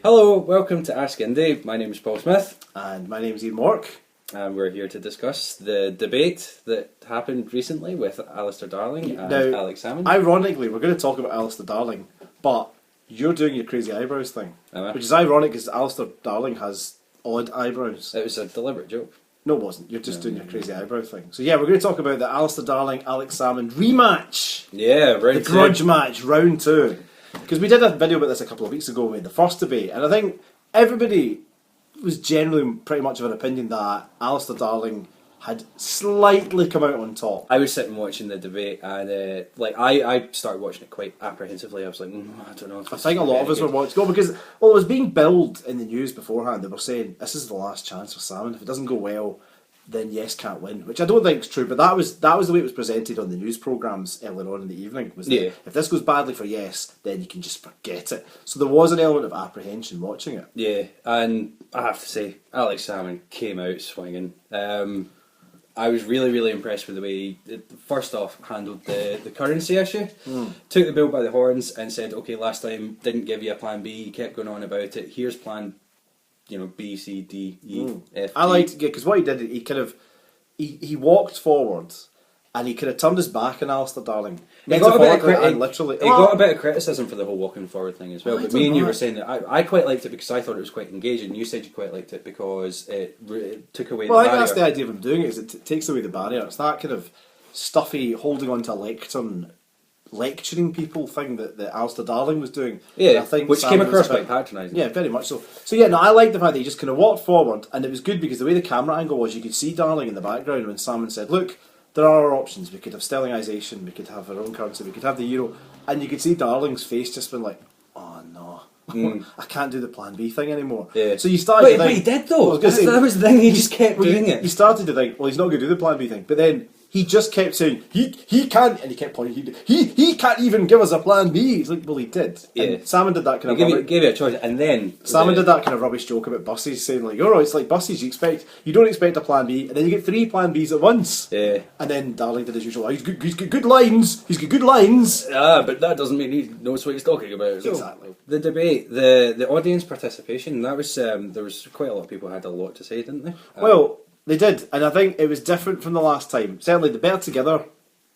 Hello, welcome to Ask Indy. My name is Paul Smith. And my name's Ian Mork. And we're here to discuss the debate that happened recently with Alistair Darling and Alex Salmond. Ironically, we're going to talk about Alistair Darling, but you're doing your crazy eyebrows thing. Which is ironic because Alistair Darling has odd eyebrows. It was a deliberate joke. No, it wasn't. You're just doing your crazy eyebrow thing. So yeah, we're going to talk about the Alistair Darling, Alex Salmond rematch. Yeah, round the grudge match, round 2. Because we did a video about this a couple of weeks ago with the first debate, and I think everybody was generally pretty much of an opinion that Alistair Darling had slightly come out on top. I was sitting watching the debate, and I started watching it quite apprehensively. I was like, I don't know. If I think a lot of us were watching because it was being billed in the news beforehand. They were saying this is the last chance for Salmond. If it doesn't go well, then yes, can't win, which I don't think is true. But that was the way it was presented on the news programmes earlier on in the evening. Was that if this goes badly for yes, then you can just forget it. So there was an element of apprehension watching it. Yeah, and I have to say, Alex Salmond came out swinging. I was really, really impressed with the way he, first off, handled the currency issue. Took the bull by the horns and said, okay, last time didn't give you a plan B, you kept going on about it, here's plan B, C, D, E, F, G. I liked, because what he did, he kind of, he walked forward and he kind of turned his back on Alistair Darling. He got a bit of criticism for the whole walking forward thing as well, but me and you were saying that I quite liked it because I thought it was quite engaging. You said you quite liked it because it took away the barrier. I think that's the idea of him doing it, is it takes away the barrier. It's that kind of stuffy, holding on to a lectern, lecturing people thing that Alistair Darling was doing. Yeah, which came across quite patronising. Yeah, very much so. So yeah, no, I like the fact that he just kind of walked forward, and it was good because the way the camera angle was, you could see Darling in the background when Salmond said, look, there are our options. We could have sterlingisation, we could have our own currency, we could have the euro, and you could see Darling's face just been like, oh no, I can't do the plan B thing anymore. Yeah. So you started to think... But he did though. That was the thing, he just kept doing it. You started to think, well, he's not going to do the plan B thing, but then he just kept saying, he can't, and he kept pointing, he can't even give us a plan B. He's like, well, he did. Yeah. And Salmond did that kind of... Gave you a choice, and then... Salmond did that kind of rubbish joke about buses, saying like, oh, it's like buses, you don't expect a plan B, and then you get 3 plan Bs at once. Yeah. And then Darling did his usual, he's got good lines, but that doesn't mean he knows what he's talking about. So exactly. The debate, the audience participation, that was, there was quite a lot of people who had a lot to say, didn't they? Well... They did, and I think it was different from the last time. Certainly the Better Together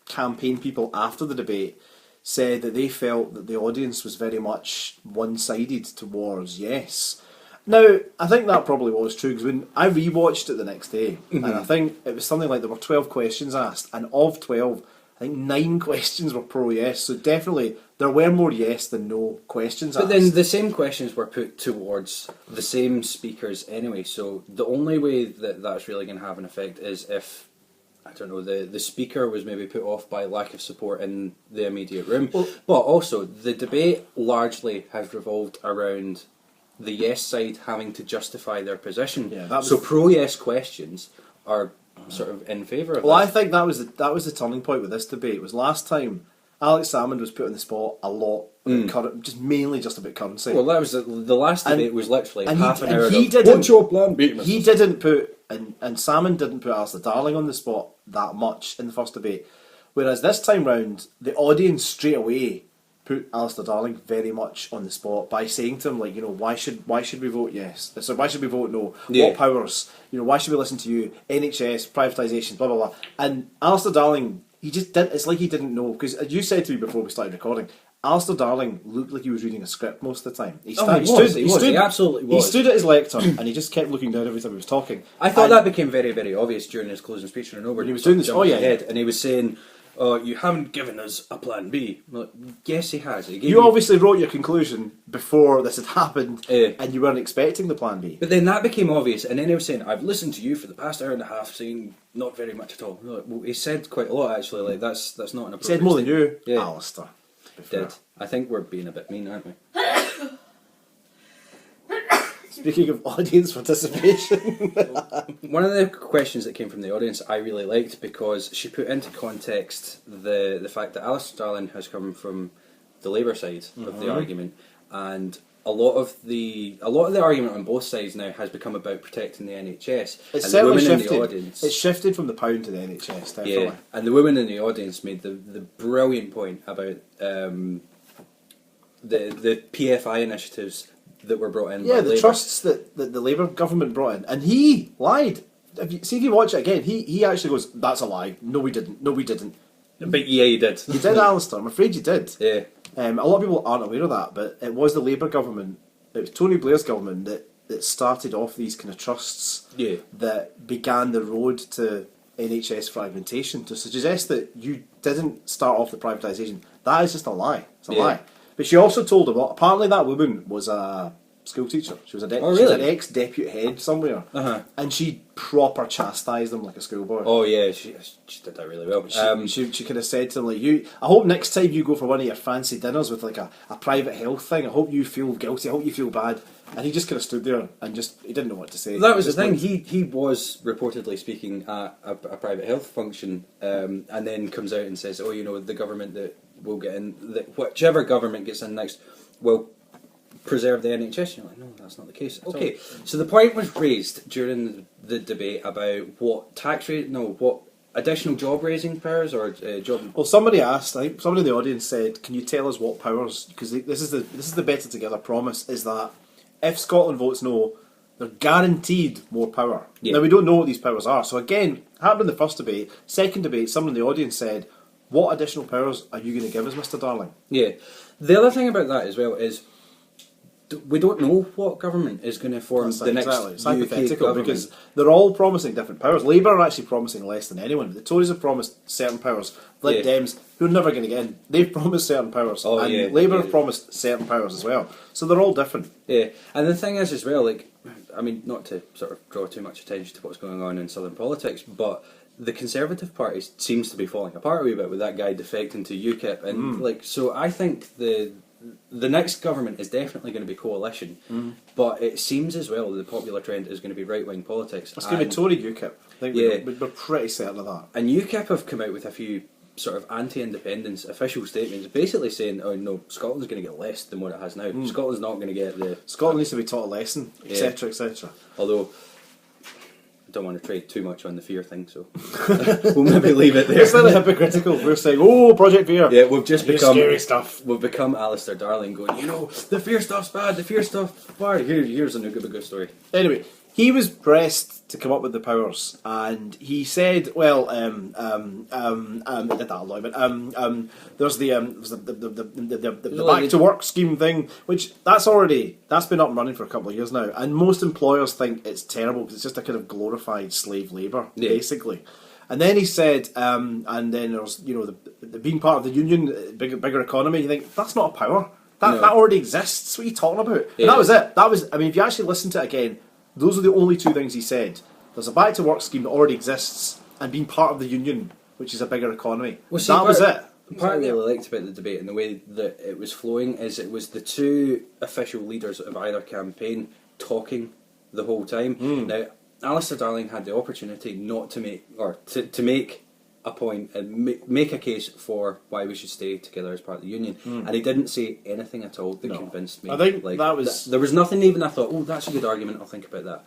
campaign people after the debate said that they felt that the audience was very much one-sided towards yes. Now, I think that probably was true, because when I rewatched it the next day, and I think it was something like there were 12 questions asked, and of 12, I think 9 questions were pro-yes, so definitely there were more yes than no questions asked. But then the same questions were put towards the same speakers anyway, so the only way that that's really going to have an effect is if, I don't know, the speaker was maybe put off by lack of support in the immediate room. Well, but also, the debate largely has revolved around the yes side having to justify their position. Yeah, so pro-yes questions are sort of in favour of that. Well, I think that was the turning point with this debate. Was last time Alex Salmond was put on the spot a lot, just mainly just about currency. Well, that was the last debate was literally half an hour. What's your plan B? He didn't put, and Salmond didn't put Alistair Darling on the spot that much in the first debate. Whereas this time round, the audience straight away put Alistair Darling very much on the spot by saying to him, like, why should we vote yes? So why should we vote no? Yeah. What powers? Why should we listen to you? NHS, privatisation, blah blah blah. And Alistair Darling, he just didn't. It's like he didn't know, because as you said to me before we started recording, Alistair Darling looked like he was reading a script most of the time. He absolutely was. He stood at his lectern and he just kept looking down every time he was talking. I thought that became very, very obvious during his closing speech in Hanover. He was doing this. Oh yeah, and he was saying, you haven't given us a plan B. Like, yes, he has. You obviously wrote your conclusion before this had happened, and you weren't expecting the plan B. But then that became obvious, and then he was saying, I've listened to you for the past hour and a half, saying not very much at all. Like, well, he said quite a lot, actually. Like, that's not an appropriate... He said more than you, Alistair. Did. I think we're being a bit mean, aren't we? Speaking of audience participation... One of the questions that came from the audience I really liked, because she put into context the fact that Alistair Darling has come from the Labour side of the argument, and a lot of the argument on both sides now has become about protecting the NHS. It's and certainly the women shifted. In the audience, it's shifted from the pound to the NHS, definitely. Yeah, and the women in the audience made the brilliant point about the PFI initiatives that were brought in. Yeah, by the Labour. trusts that the Labour government brought in, and he lied. If you watch it again, he actually goes, "That's a lie. No, we didn't. No, we didn't." But yeah, you did. You did, Alistair. I'm afraid you did. Yeah. A lot of people aren't aware of that, but it was the Labour government, it was Tony Blair's government that started off these kind of trusts that began the road to NHS fragmentation. To suggest that you didn't start off the privatisation, that is just a lie. It's a lie. But she also told him, apparently that woman was a school teacher. She was she was an ex-deputy head somewhere. And she proper chastised him like a schoolboy. Oh yeah, she did that really well. She kind of said to him, like, I hope next time you go for one of your fancy dinners with like a private health thing, I hope you feel guilty, I hope you feel bad. And he just kind of stood there and he didn't know what to say. That was the thing. He was reportedly speaking at a private health function, and then comes out and says, "Oh, the government that will get in, whichever government gets in next, will preserve the NHS." You're like, no, that's not the case. Okay, so the point was raised during the debate about what what additional job raising powers or job. Well, somebody asked. I think somebody in the audience said, "Can you tell us what powers?" Because this is the Better Together promise. Is that if Scotland votes no, they're guaranteed more power. Yeah. Now we don't know what these powers are. So again, happened in the first debate. Second debate, someone in the audience said, "What additional powers are you going to give us, Mr. Darling?" Yeah, the other thing about that as well is, we don't know what government is going to form the next It's UK hypothetical government. because they're all promising different powers. Labour are actually promising less than anyone. The Tories have promised certain powers. Lib Dems, who are never going to get in, they've promised certain powers. And Labour have promised certain powers as well. So they're all different. Yeah, and the thing is as well, like, I mean, not to sort of draw too much attention to what's going on in southern politics, but the Conservative Party seems to be falling apart a wee bit with that guy defecting to UKIP, and so I think the next government is definitely going to be coalition, but it seems as well the popular trend is going to be right-wing politics. It's going to be Tory UKIP. I think we're pretty certain of that. And UKIP have come out with a few sort of anti-independence official statements, basically saying, "Oh no, Scotland's going to get less than what it has now. Scotland's not going to get the Scotland needs to be taught a lesson, etc., etc." Although I don't want to trade too much on the fear thing, so we'll maybe leave it there. It's a little hypocritical. We're saying, "Oh, Project Fear." Yeah, we've just become scary stuff. We've become Alistair Darling, going, the fear stuff's bad. The fear stuff's bad. Here's a good story. Anyway, he was pressed to come up with the powers, and he said, "Well, I did that a lot, but there's the back to work scheme thing, which that's been up and running for a couple of years now, and most employers think it's terrible because it's just a kind of glorified slave labour, basically." And then he said, and then there's the being part of the union, bigger economy. You think that's not a power. That already exists. What are you talking about? Yeah. And that was it. I mean, if you actually listen to it again, those are the only two things he said. There's a back to work scheme that already exists, and being part of the union, which is a bigger economy. Well, see, that was it. Part I really liked about the debate and the way that it was flowing is it was the two official leaders of either campaign talking the whole time. Now, Alistair Darling had the opportunity not to make, or to make a point and make a case for why we should stay together as part of the union, and he didn't say anything at all that convinced me. I think that was there was nothing even I thought, oh, that's a good argument, I'll think about that.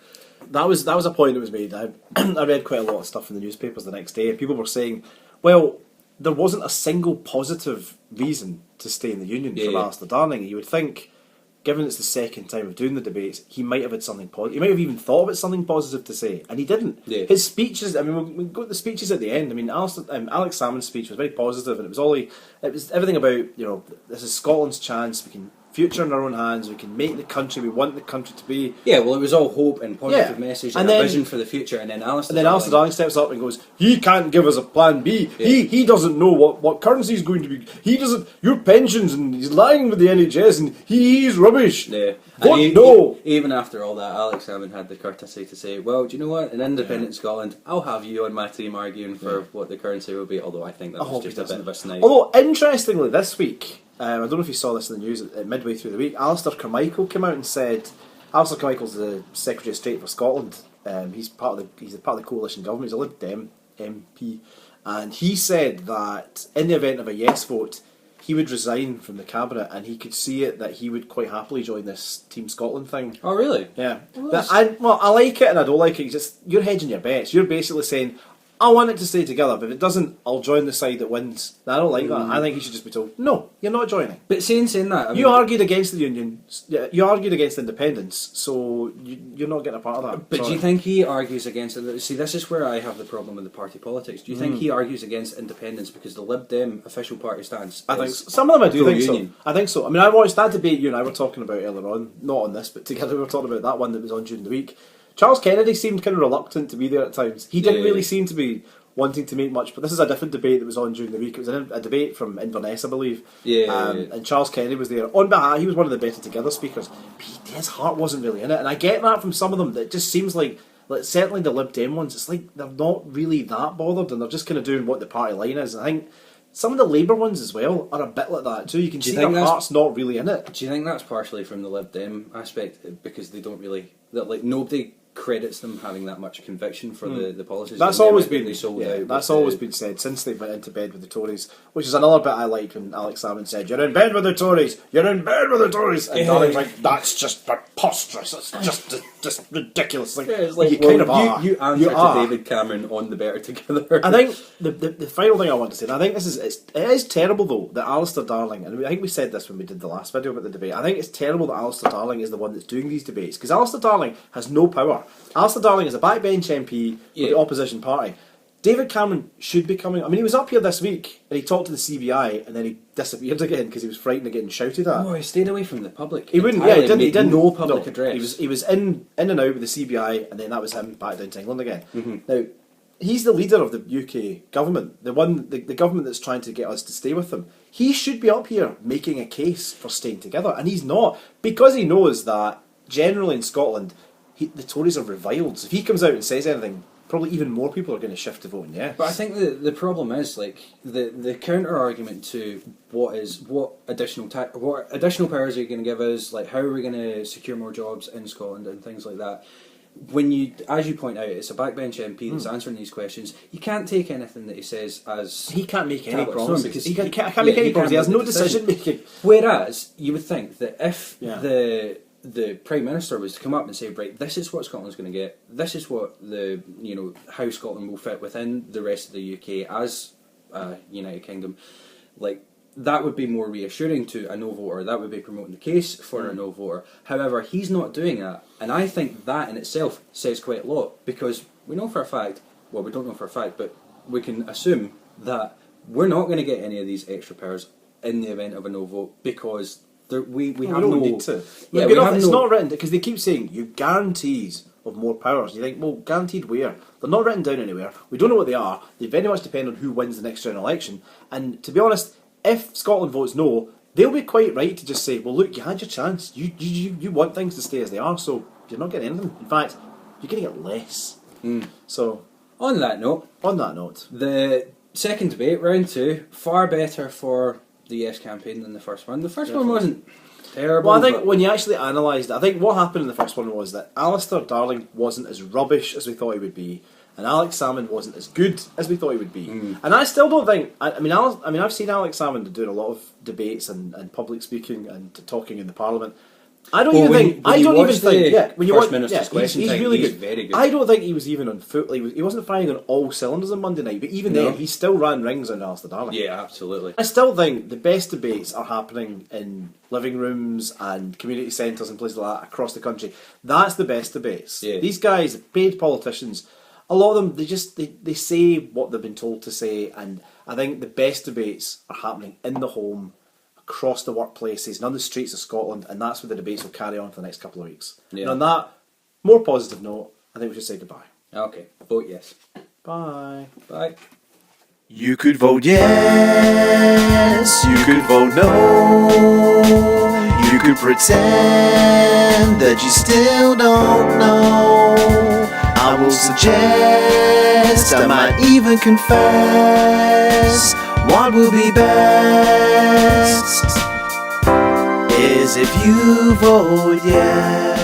That was a point that was made. I read quite a lot of stuff in the newspapers the next day, and people were saying, well, there wasn't a single positive reason to stay in the union for Alistair Darling. You would think, given it's the second time of doing the debates, he might have had something positive. He might have even thought of it something positive to say, and he didn't. Yeah. His speeches, I mean, we got the speeches at the end. I mean, Alex Salmond's speech was very positive, and it was everything about, this is Scotland's chance. We can future in our own hands. We can make the country we want the country to be. Yeah, well, it was all hope and positive message and a vision for the future. And then Alistair Darling steps up and goes, he can't give us a plan B. Yeah. He doesn't know what currency is going to be. He doesn't. Your pensions, and he's lying with the NHS, and he's rubbish. Yeah. Even after all that, Alex Salmond had the courtesy to say, well, do you know what? In independent Scotland, I'll have you on my team arguing for what the currency will be. Although I think that was just a bit of a snipe. Although interestingly, this week, I don't know if you saw this in the news at midway through the week, Alistair Carmichael came out and said, Alistair Carmichael's the Secretary of State for Scotland. He's part of the coalition government. He's a Lib Dem MP, and he said that in the event of a yes vote, he would resign from the cabinet, and he could see it that he would quite happily join this Team Scotland thing. Oh, really? Yeah. Well, I like it and I don't like it. You're hedging your bets. You're basically saying, I want it to stay together, but if it doesn't, I'll join the side that wins. I don't like that. I think he should just be told, no, you're not joining. But saying that, you argued against the union, you argued against independence, so you're not getting a part of that. But do you think he argues against it? See, this is where I have the problem with the party politics. Do you think he argues against independence because the Lib Dem official party stance? I think some of them I do think union. so. I think so. I mean, I watched that debate you and I were talking about earlier on, not on this, but together we were talking about that one that was on during the week. Charles Kennedy seemed kind of reluctant to be there at times. He didn't really seem to be wanting to make much, but this is a different debate that was on during the week. It was a debate from Inverness, I believe. And Charles Kennedy was there. On behalf, he was one of the Better Together speakers. But his heart wasn't really in it, and I get that from some of them. That just seems like certainly the Lib Dem ones, it's like they're not really that bothered, and they're just kind of doing what the party line is. I think some of the Labour ones as well are a bit like that too. You can see their heart's not really in it. Do you think that's partially from the Lib Dem aspect, because they don't really, nobody credits them having that much conviction for the policies? That's always been that's always been said since they went into bed with the Tories, which is another bit I liked when Alex Salmond said, "You're in bed with the Tories, you're in bed with the Tories," and Darling's like, "That's just preposterous. It's just ridiculous." Like, it's like, you kind of are. You answer to David Cameron on the Better Together. I think the final thing I want to say, and I think it is terrible though that Alistair Darling, and I think we said this when we did the last video about the debate, I think it's terrible that Alistair Darling is the one that's doing these debates, because Alistair Darling has no power. Alistair Darling is a backbench MP with the opposition party. David Cameron should be coming. I mean, he was up here this week and he talked to the CBI and then he disappeared again because he was frightened of getting shouted at. Oh, he stayed away from the public. He wouldn't. Yeah, he didn't. No public address. He was in and out with the CBI, and then that was him back down to England again. Now, he's the leader of the UK government, the government that's trying to get us to stay with them. He should be up here making a case for staying together, and he's not, because he knows that generally in Scotland, the Tories are reviled. So if he comes out and says anything, probably even more people are going to shift to voting yes. But I think the problem is, like, the counter argument to what additional powers are you going to give us, like how are we going to secure more jobs in Scotland and things like that. When you, as you point out, it's a backbench MP that's answering these questions. You can't take anything that he says as he can't make any promises because he can't make any promises. He has no decision making. Whereas you would think that if the Prime Minister was to come up and say, right, this is what Scotland's going to get, this is what how Scotland will fit within the rest of the UK as a United Kingdom, like, that would be more reassuring to a no voter. That would be promoting the case for a no voter. However, he's not doing that, and I think that in itself says quite a lot, because we know for a fact, well, we don't know for a fact, but we can assume that we're not going to get any of these extra powers in the event of a no vote, because we don't need to. Yeah, it's not written, because they keep saying you guarantees of more powers. You think, well, guaranteed where? They're not written down anywhere. We don't know what they are. They very much depend on who wins the next general election. And to be honest, if Scotland votes no, they'll be quite right to just say, well, look, you had your chance. You want things to stay as they are, so you're not getting anything. In fact, you're going to get less. So, on that note, the second debate, round 2, far better for the Yes campaign than the first one. The first one wasn't terrible. Well, I think when you actually analysed it, I think what happened in the first one was that Alistair Darling wasn't as rubbish as we thought he would be, and Alex Salmond wasn't as good as we thought he would be. And I still don't think. I mean, I've seen Alex Salmond doing a lot of debates and public speaking and talking in the Parliament. I don't even think. When you watch Minister's question, he's really good. Very good. I don't think he was even on foot. He wasn't firing on all cylinders on Monday night. But even then, he still ran rings on Alistair Darling. Yeah, absolutely. I still think the best debates are happening in living rooms and community centres and places like that across the country. That's the best debates. Yeah. These guys, paid politicians, a lot of them, they say what they've been told to say, and I think the best debates are happening in the home, across the workplaces, and on the streets of Scotland, and that's where the debates will carry on for the next couple of weeks. Yeah. And on that more positive note, I think we should say goodbye. Okay, vote yes. Bye. Bye. You could vote yes, you could vote no, you could pretend that you still don't know. I will suggest, I might even confess, what will be best is if you vote yes.